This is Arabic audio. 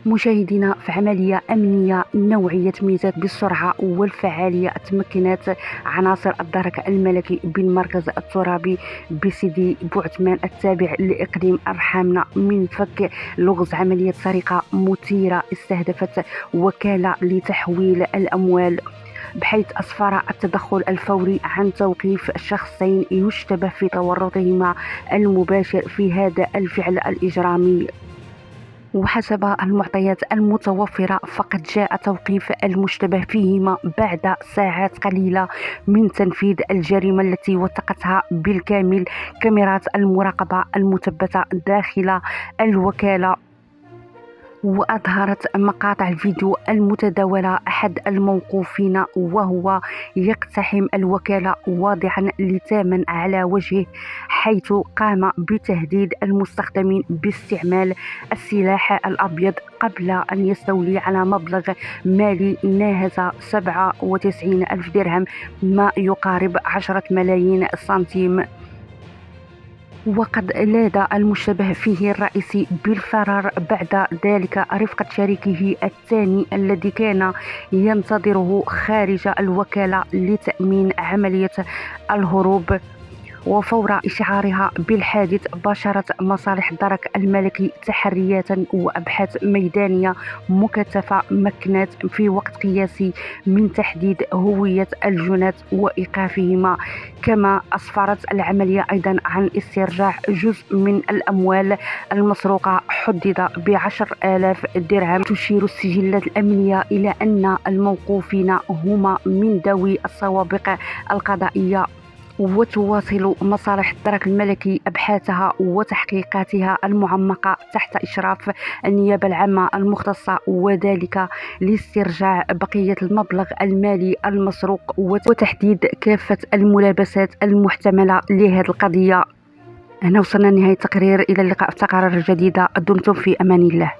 مشاهدينا، في عملية أمنية نوعية تميزات بالسرعة والفعالية تمكنت عناصر الدرك الملكي بالمركز الترابي بسيدي بوعثمان التابع لإقليم الرحامنة من فك لغز عملية سرقة مثيرة استهدفت وكالة لتحويل الأموال، بحيث أسفر التدخل الفوري عن توقيف شخصين يشتبه في تورطهما المباشر في هذا الفعل الإجرامي. وحسب المعطيات المتوفرة فقد جاء توقيف المشتبه فيهما بعد ساعات قليلة من تنفيذ الجريمة التي وثقتها بالكامل كاميرات المراقبة المثبتة داخل الوكالة. وأظهرت مقاطع الفيديو المتداولة أحد الموقوفين وهو يقتحم الوكالة واضعا لثامن على وجهه، حيث قام بتهديد المستخدمين باستعمال السلاح الأبيض قبل أن يستولي على مبلغ مالي ناهز 97 ألف درهم، ما يقارب 10 ملايين سنتيم. وقد لاذ المشتبه فيه الرئيسي بالفرار بعد ذلك رفقة شريكه الثاني الذي كان ينتظره خارج الوكالة لتأمين عملية الهروب. وفور إشعارها بالحادث باشرت مصالح الدرك الملكي تحريات وأبحاث ميدانية مكثفة مكنت في وقت قياسي من تحديد هوية الجنات وإيقافهما، كما أسفرت العملية أيضا عن استرجاع جزء من الأموال المسروقة حدد ب10,000 درهم. تشير السجلات الأمنية إلى أن الموقوفين هما من ذوي السوابق القضائية. وتواصل مصالح الدرك الملكي أبحاثها وتحقيقاتها المعمقة تحت إشراف النيابة العامة المختصة، وذلك لاسترجاع بقية المبلغ المالي المسروق وتحديد كافة الملابسات المحتملة لهذه القضية. هنا وصلنا لنهاية التقرير، إلى اللقاء في تقارير جديدة، دمتم في أمان الله.